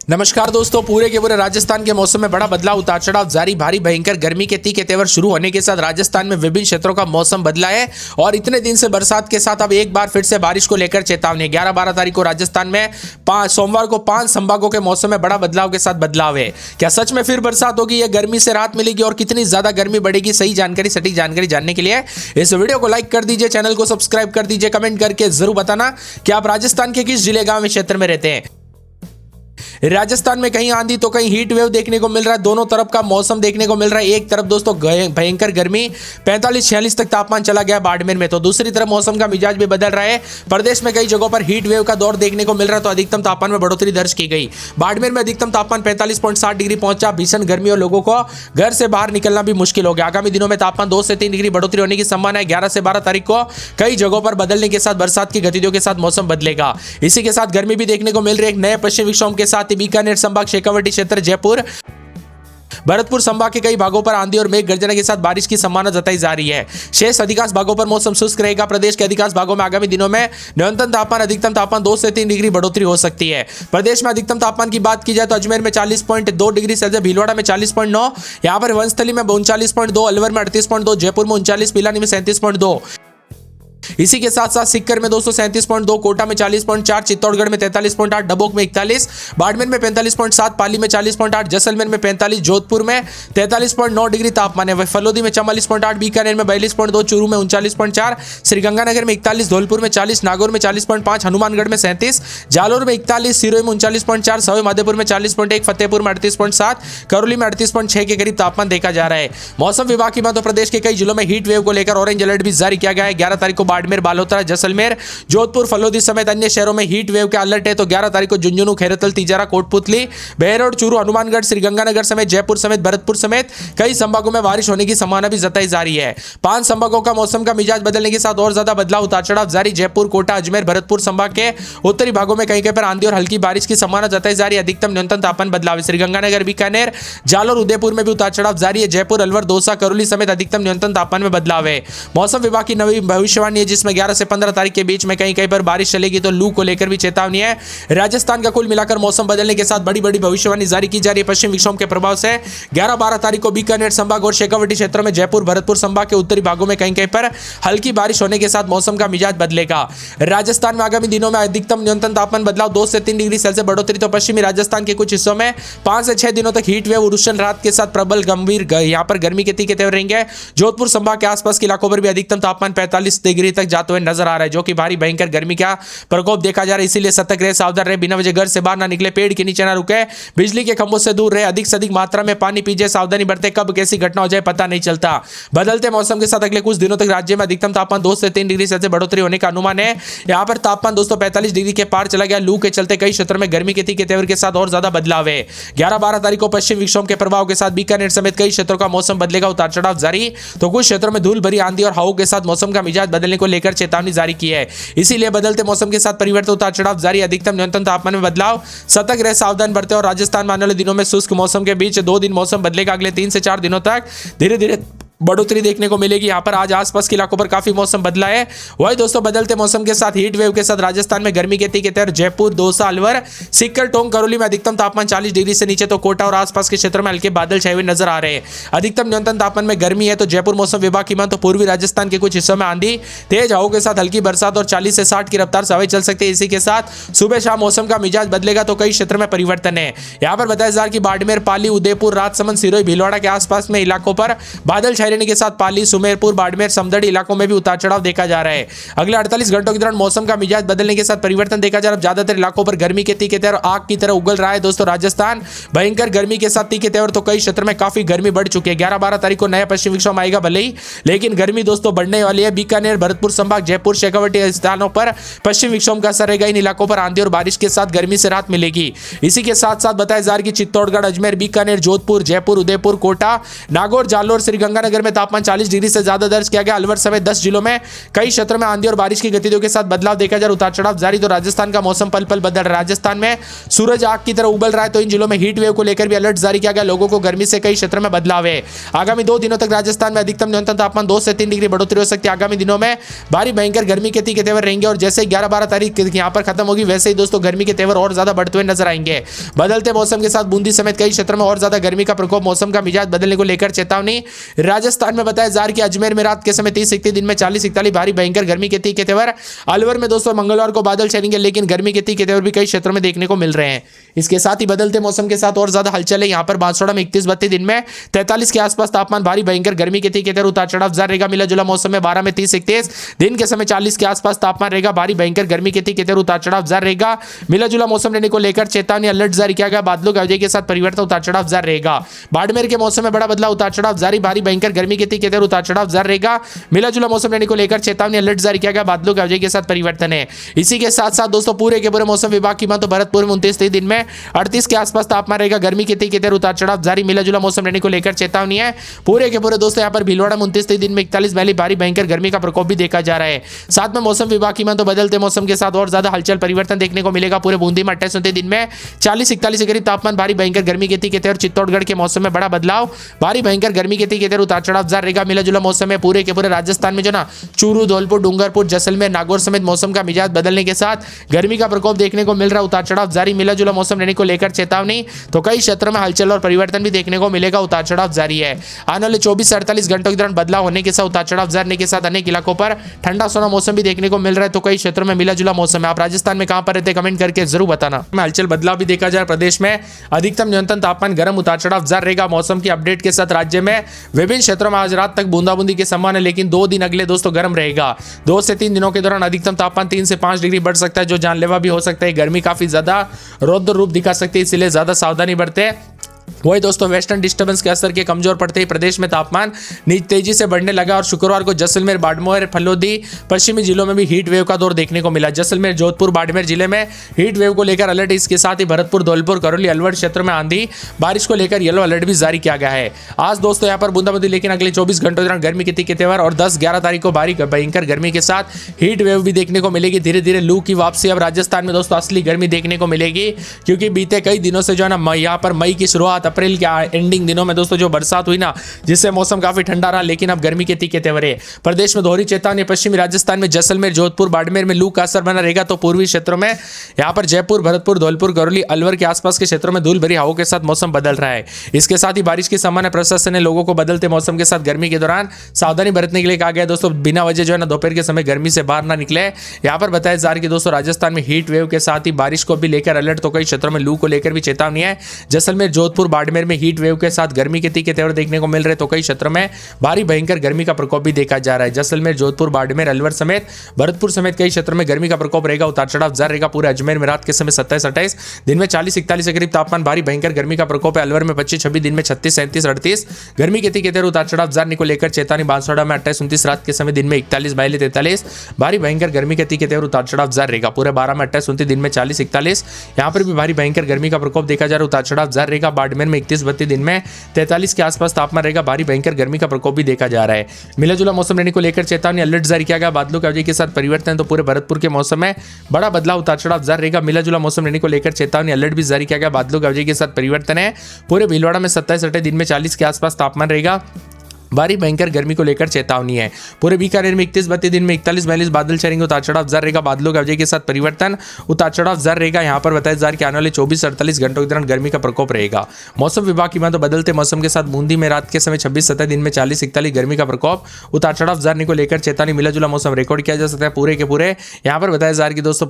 नमस्कार दोस्तों, पूरे के पूरे राजस्थान के मौसम में बड़ा बदलाव, उतार चढ़ाव जारी। भारी भयंकर गर्मी के तीखे तेवर शुरू होने के साथ राजस्थान में विभिन्न क्षेत्रों का मौसम बदला है और इतने दिन से बरसात के साथ अब एक बार फिर से बारिश को लेकर चेतावनी। 11-12 तारीख को राजस्थान में सोमवार को 5 संभागों के मौसम में बड़ा बदलाव के साथ बदलाव है। क्या सच में फिर बरसात होगी या गर्मी से राहत मिलेगी और कितनी ज्यादा गर्मी बढ़ेगी? सही जानकारी, सटीक जानकारी जानने के लिए इस वीडियो को लाइक कर दीजिए, चैनल को सब्सक्राइब कर दीजिए, कमेंट करके जरूर बताना कि आप राजस्थान के किस जिले, गांव, क्षेत्र में रहते हैं। राजस्थान में कहीं आंधी तो कहीं हीट वेव देखने को मिल रहा है। दोनों तरफ का मौसम देखने को मिल रहा है। एक तरफ दोस्तों भयंकर गर्मी 45-46 तक तापमान चला गया बाड़मेर में, तो दूसरी तरफ मौसम का मिजाज भी बदल रहा है। प्रदेश में कई जगहों पर हीट वेव का दौर देखने को मिल रहा है, तो अधिकतम तापमान में बढ़ोतरी दर्ज की गई। बाड़मेर में अधिकतम तापमान 45.7 डिग्री पहुंचा। भीषण गर्मी और लोगों को घर से बाहर निकलना भी मुश्किल हो गया। आगामी दिनों में तापमान 2 से 3 डिग्री बढ़ोतरी होने की संभावना है। 11 से 12 तारीख को कई जगहों पर बदलने के साथ बरसात की गतिविधियों के साथ मौसम बदलेगा। इसी के साथ गर्मी भी देखने को मिल रही है। एक नए पश्चिम विक्षोभ के साथ बीकानेर संभाग, शेखावाटी क्षेत्र, जयपुर, भरतपुर संभाग के कई भागों पर आंधी और मेघ गर्जना के साथ बारिश की संभावना जताई जा रही है। शेष अधिकांश भागों पर मौसम शुष्क रहेगा। प्रदेश के अधिकांश भागों में आगामी दिनों में न्यूनतम तापमान, अधिकतम तापमान 2 से 3 डिग्री बढ़ोतरी हो सकती है। प्रदेश में अधिकतम तापमान की बात की जाए तो अजमेर में 40.2 डिग्री सेल्सियस, भीलवाड़ा में 40.9, यहां पर वंशस्थली में 39.2, अलवर में 38.2, जयपुर में 39, पिलानी में 37.2। इसी के साथ साथ सीकर में 37.2, कोटा में 40.4, चित्तौड़गढ़ में 43.8, डबोक में 41, बाड़मेर में 45.7, पाली में 40.8, जैसलमेर में 45, जोधपुर में 43.9 डिग्री तापमान है। फलोदी में 44.8, बीकानेर में 42.2, चूरू में 39.4, श्रीगंगानगर में 41, धौलपुर में 40, नागौर में 40.5, हनुमानगढ़ में 37, जालोर में 41, सिरोही में 39.4, सवाई माधोपुर में 40.1, फतेहपुर में 38.7, करौली में 38.6 के करीब तापमान देखा जा रहा है। मौसम विभाग की मध्य प्रदेश के कई जिलों में हीट वेव को लेकर ऑरेंज अलर्ट भी जारी किया गया है। 11 तारीख को बाड़मेर, बालोतरा, जैसलमेर, जोधपुर, फलोदी समेत अन्य शहरों में हीट वेव के अलर्ट है। तो 11 तारीख को झुंझुनू, खैरतल, तिजारा, कोटपुतली, बहरोड, चूरू, हनुमानगढ़, श्रीगंगानगर समेत जयपुर समेत भरतपुर समेत कई संभागों में बारिश होने की संभावना भी जताई जा रही है। 5 संभागों का मौसम का मिजाज बदलने के साथ और ज्यादा बदलाव, उतार चढ़ाव जारी। जयपुर, कोटा, अजमेर, भरतपुर संभाग के उत्तरी भागों में कहीं कहीं पर आंधी और हल्की बारिश की संभावना जताई जा रही है। अधिकतम न्यूनतम तापमान बदलाव। श्रीगंगानगर, बीकानेर, जालोर, उदयपुर में भी उतार चढ़ाव जारी है। जयपुर, अलवर, दौसा, करौली समेत अधिकतम न्यूनतम तापमान में बदलाव है। मौसम विभाग की नई भविष्यवाणी है, जिसमें 11 से 15 तारीख के बीच में कहीं कहीं पर बारिश चलेगी, तो लू को लेकर भी चेतावनी है। राजस्थान का कुल मिलाकर मौसम बदलने के साथ बड़ी बड़ी भविष्यवाणी जारी की जा रही है। पश्चिम विक्षोभ के प्रभाव से 11-12 तारीख को बीकानेर संभाग और शेखावाटी क्षेत्र में, जयपुर, भरतपुर संभाग के उत्तरी भागों में कहीं कहीं पर हल्की बारिश होने के साथ मौसम का मिजाज बदलेगा। राजस्थान में आगामी दिनों में अधिकतम न्यूनतम तापमान बदलाव 2 से 3 डिग्री सेल्सियस बढ़ोतरी। तो पश्चिमी राजस्थान के कुछ हिस्सों में 5 से 6 दिनों तक हीट वेव, उष्ण रात के साथ प्रबल गंभीर यहां पर गर्मी के तीखे तेवर रहेंगे। जोधपुर संभाग के आसपास के इलाकों पर भी अधिकतम तापमान 45 डिग्री तक जाते हुए नजर आ रहा है, जो कि भारी भयंकर गर्मी का प्रकोप देखा जा रहा है। इसीलिए सतर्क रहे, सावधान रहे, बिना वजह घर से बाहर ना निकले, पेड़ के नीचे ना रुके, बिजली के खंभों से दूर रहे, अधिक से अधिक मात्रा में पानी पीजिए, सावधानी बरते। कब कैसी घटना हो जाए पता नहीं चलता। बदलते मौसम के साथ अगले कुछ दिनों तक राज्य में अधिकतम तापमान 2 से 3 डिग्री सेल्सियस बढ़ोतरी होने का अनुमान है। यहां पर तापमान दोस्तों 45 डिग्री के पार चला गया। लू के चलते कई क्षेत्रों में गर्मी के तीखे तेवर के साथ और ज्यादा बदलाव है। 11-12 तारीख को पश्चिम विक्षोभ के प्रभाव के साथ बीकानेर समेत कई क्षेत्रों का मौसम बदलेगा, उतार चढ़ाव जारी। तो कुछ क्षेत्रों में धूल भरी आंधी और हवाओं के साथ मौसम का मिजाज बदलने को लेकर चेतावनी जारी की है। इसीलिए बदलते मौसम के साथ परिवर्तन, उतार चढ़ाव जारी। अधिकतम न्यूनतम तापमान में बदलाव, सतर्क रहे, सावधान बरते। और राजस्थान में आने वाले दिनों में शुष्क मौसम के बीच 2 दिन मौसम बदलेगा। अगले 3 से 4 दिनों तक धीरे धीरे बढ़ोतरी देखने को मिलेगी। यहां पर आज आसपास के इलाकों पर काफी मौसम बदला है। वही दोस्तों बदलते मौसम के साथ हीट वेव के साथ राजस्थान में गर्मी के तीखे तेवर, जयपुर, दौसा, अलवर, सीकर, टोंक, करौली में अधिकतम तापमान 40 डिग्री से नीचे, तो कोटा और आसपास के क्षेत्रों में हल्के बादल छाए हुए नजर आ रहे हैं। अधिकतम न्यूनतम तापमान में गर्मी है। तो जयपुर मौसम विभाग की माने तो पूर्वी राजस्थान के कुछ हिस्सों में आंधी, तेज हवाओं के साथ हल्की बरसात और 40 से 60 की रफ्तार से हवाएं चल सकती है। इसी के साथ सुबह शाम मौसम का मिजाज बदलेगा, तो कई क्षेत्र में परिवर्तन है। यहाँ पर बताया जा रहा है कि बाड़मेर, पाली, उदयपुर, राजसमंद, सिरोही, भीलवाड़ा के आसपास में इलाकों पर बादल छाए रहने के साथ पाली, सुमेरपुर, बाड़मेर, समदड़ी इलाकों में भी उतार चढ़ाव देखा जा रहा है। अगले 48 घंटों के दौरान मौसम का मिजाज बदलने के साथ परिवर्तन देखा जा रहा है। ज्यादातर इलाकों पर गर्मी के तीखे तेवर आग की तरह उगल रहा है। दोस्तों राजस्थान भयंकर गर्मी के साथ तीखे तेवर, तो कई क्षेत्र में काफी गर्मी बढ़ चुकी है। 11-12 तारीख को नया पश्चिम विक्षोभ आएगा भले ही, लेकिन गर्मी दोस्तों बढ़ने वाली है। बीकानेर, भरतपुर संभाग, जयपुर, शेखावाटी स्थानों पर पश्चिम विक्षोभ का असर रहेगा। इन इलाकों पर आंधी और बारिश के साथ गर्मी से राहत मिलेगी। इसी के साथ साथ बताया जा रहा है कि चित्तौड़गढ़, अजमेर, बीकानेर, जोधपुर, जयपुर, उदयपुर, कोटा, नागौर, जालोर, श्रीगंगानगर नगर में तापमान 40 डिग्री से ज्यादा दर्ज किया गया। अलवर समेत 10 जिलों में कई क्षेत्रों में आंधी और बारिश की गतिविधियों के साथ बदलाव देखा जा रहा है। उतार चढ़ाव जारी। तो राजस्थान का मौसम पल पल बदल रहा है। राजस्थान में सूरज आग की तरह उबल रहा है। तो इन जिलों में हीट वेव को लेकर भी अलर्ट जारी किया गया। लोगों को गर्मी से कई क्षेत्रों में बदलाव है। आगामी 2 दिनों तक राजस्थान में अधिकतम न्यूनतम तापमान 2 से 3 डिग्री बढ़ोतरी हो सकती है। आगामी दिनों में भारी भयंकर गर्मी के तीखे तेवर रहेंगे और जैसे 11-12 तारीख यहां पर खत्म होगी वैसे ही दोस्तों गर्मी के तेवर और ज्यादा बढ़ते हुए नजर आएंगे। बदलते मौसम के साथ बूंदी समेत कई क्षेत्रों में और ज्यादा गर्मी का प्रकोप, मौसम का मिजाज बदलने को लेकर चेतावनी। राजस्थान में बताया जा रहा है कि अजमेर में रात के समय 30-31, दिन में 40-41 भारी भयंकर गर्मी के तीखे तेवर। अलवर में दोस्तों मंगलवार को बादल छाएंगे लेकिन गर्मी के तीखे तेवर भी कई क्षेत्रों में देखने को मिल रहे हैं। इसके साथ ही बदलते मौसम के साथ और ज्यादा हलचल है। यहां पर बांसवाड़ा में 31-32, दिन में 43 के आसपास तापमान, भारी भयंकर गर्मी के तीखे तेवर, उतार चढ़ाव जारी रहेगा। मिला जुला मौसम में 12 में 30-31, दिन के समय 40 के आसपास तापमान रहेगा। भारी भयंकर गर्मी के तीखे तेवर, उतार चढ़ाव जारी रहेगा। मिला जुला मौसम रहने को लेकर चेतावनी, अलर्ट जारी किया गया। बादलों की अवधि के साथ परिवर्तन, उतार चढ़ाव जारी रहेगा। बाड़मेर के मौसम में बड़ा बदलाव, उतार चढ़ाव जारी। भारी भयंकर गर्मी के तीखे तेवर, उतार चढ़ाव जारी रहेगा। मिला जुला मौसम रहने को लेकर चेतावनी, अलर्ट जारी किया गया। बादलों की अवधि के साथ परिवर्तन है। इसी के साथ साथ दोस्तों पूरे के पूरे मौसम विभाग की मानो भरतपुर में 29, दिन में 38 के आसपास तापमान रहेगा। गर्मी के तीखे तेवर, उतार चढ़ाव जारी। मिला जुला मौसम रहने को लेकर चेतावनी है। पूरे के पूरे दोस्तों यहाँ पर भीलवाड़ा में 29, दिन में 41 भारी भयंकर गर्मी का प्रकोप भी देखा जा रहा है। साथ में मौसम विभाग की मानो बदलते मौसम के साथ और ज्यादा हलचल परिवर्तन देखने को मिलेगा। पूरे बूंदी में 28, दिन में 40-41 के करीब तापमान, भारी भयंकर गर्मी के तीखे तेवर। चित्तौड़गढ़ के मौसम में बड़ा बदलाव, भारी भयंकर गर्मी के तीखे तेवर, उतार चढ़ाव जारी रहेगा। मिला जुला मौसम में पूरे के पूरे राजस्थान में जो ना चूरू, धौलपुर, डूंगरपुर, जैसलमेर, नागौर समेत मौसम का मिजाज बदलने के साथ गर्मी का प्रकोप देखने को मिल रहा है। उतार चढ़ाव जारी। मिला जुला मौसम रहने को लेकर चेतावनी। तो कई क्षेत्रों में हलचल और परिवर्तन भी देखने को मिलेगा। उतार चढ़ाव जारी है। आने वाले 24 से 48 घंटों के दौरान बदलाव होने के साथ, उतार चढ़ाव जारी के साथ अनेक इलाकों पर ठंडा सोना मौसम भी देखने को मिल रहा है। तो कई क्षेत्रों में मिला जुला मौसम है। आप राजस्थान में कहां पर रहते कमेंट करके जरूर बताना। हलचल बदलाव भी देखा जाए। प्रदेश में अधिकतम न्यूनतम तापमान गर्म, उतार चढ़ाव जारी रहेगा। मौसम की अपडेट के साथ राज्य में विभिन्न क्षेत्रों में आज रात तक बूंदाबूंदी की संभावना है लेकिन 2 दिन अगले दोस्तों गर्म रहेगा। 2 से 3 दिनों के दौरान अधिकतम तापमान 3 से 5 डिग्री बढ़ सकता है जो जानलेवा भी हो सकता है। गर्मी काफी ज्यादा रौद्र रूप दिखा सकती है, इसलिए ज्यादा सावधानी बरतें। वही दोस्तों वेस्टर्न डिस्टर्बेंस के असर के कमजोर पड़ते ही प्रदेश में तापमान तेजी से बढ़ने लगा और शुक्रवार को जैसलमेर, बाड़मेर, फलोदी, पश्चिमी जिलों में भी हीट वेव का दौर देखने को मिला। जैसलमेर, जोधपुर, बाड़मेर जिले में हीट वेव को लेकर अलर्ट। इसके साथ ही भरतपुर, धौलपुर, करौली, अलवर क्षेत्र में आंधी बारिश को लेकर येलो अलर्ट भी जारी किया गया है। आज दोस्तों यहाँ पर बूंदाबांदी लेकिन अगले 24 घंटों के दौरान गर्मी के तीखे तेवर और 10-11 तारीख को भारी भयंकर गर्मी के साथ हीट वेव भी देखने को मिलेगी। धीरे धीरे लू की वापसी। अब राजस्थान में दोस्तों असली गर्मी देखने को मिलेगी क्योंकि बीते कई दिनों से जो है ना यहाँ पर मई की शुरुआत, अप्रैल के एंडिंग दिनों में दोस्तों जो बरसात हुई ना जिससे मौसम काफी ठंडा रहा लेकिन अब गर्मी के तीखे तेवर है। प्रदेश में दोहरी चेतावनी। पश्चिमी राजस्थान में जैसलमेर, जोधपुर, बाड़मेर में लू का असर बना रहेगा। तो पूर्वी क्षेत्रों में यहाँ पर जयपुर, भरतपुर, धौलपुर, करौली, अलवर के आसपास के क्षेत्रों में धूल भरी हवाओं के साथ मौसम बदल रहा है। इसके साथ ही बारिश की संभावना। प्रशासन ने लोगों को बदलते मौसम के साथ गर्मी के दौरान सावधानी बरतने के लिए कहा गया। दोस्तों बिना वजह जो है ना दोपहर के समय गर्मी से बाहर ना निकले। यहाँ पर बताया जा रहा है कि दोस्तों राजस्थान में हीट वेव के साथ ही बारिश को भी लेकर अलर्ट। तो कई क्षेत्रों में लू को लेकर भी चेतावनी है। जैसलमेर, जोधपुर, बाड़मेर में हीट वेव के साथ गर्मी के तीखे तेवर देखने को मिल रहे। तो कई क्षेत्रों में भारी भयंकर गर्मी का प्रकोप भी देखा जा रहा है। जैसलमेर, जोधपुर, बाड़मेर, अलवर समेत भरतपुर समेत कई क्षेत्रों में गर्मी का प्रकोप रहेगा। उतार चढ़ाव जारी रहेगा। पूरे अजमेर में रात के समय 27-28, दिन में 40-41 के करीब तापमान, भारी भयंकर गर्मी का प्रकोप है। अलवर में 25-26, दिन में 36-37-38 गर्मी के तीखे तेवर, उतार चढ़ाव जारी को लेकर चेतावनी। बांसवाड़ा में 28-29 रात के समय, दिन में 41-42-43 भारी भयंकर गर्मी के तीखे तेवर, उतार चढ़ाव जारी रहेगा। पूरे 12 में 28-29, दिन में 40-41 यहाँ पर भी भारी भयंकर गर्मी का प्रकोप देखा जा रहा है। उतार चढ़ाव जारी रहेगा। बाड़मेर में 31-32, दिन में 43 के आसपास तापमान रहेगा। भारी भयंकर गर्मी का प्रकोप भी देखा जा रहा है। मिला जुला मौसम रहने को लेकर चेतावनी, अलर्ट जारी किया गया। बादलों की अवधि के साथ परिवर्तन। तो पूरे भरतपुर के मौसम में बड़ा बदलाव, उतार चढ़ाव जारी रहेगा। मिला जुला मौसम रहने को लेकर चेतावनी, अलर्ट भी जारी किया गया। बादलों की अवधि के साथ परिवर्तन है। पूरे भीलवाड़ा में 27-28, दिन में 40 के आसपास तापमान रहेगा। भारी भयंकर गर्मी को लेकर चेतावनी है। पूरे बीकानेर में 31-32, दिन में 41-42 बादल छाएंगे। उतार चढ़ाव जारी रहेगा। बादलों की अवधि के साथ परिवर्तन, उतार चढ़ाव जारी रहेगा। यहाँ पर बताया जा रहा है कि आने वाले 24-48 घंटों के दौरान गर्मी का प्रकोप रहेगा। मौसम विभाग की मानो बदलते मौसम के साथ बूंदी में रात के समय 26-27, दिन में 40-41 गर्मी का प्रकोप, उतार चढ़ाव जारी को लेकर चेतावनी। मिला जुला मौसम रिकॉर्ड किया जा सकता है। पूरे के पूरे यहाँ पर बताया जा रहा है कि दोस्तों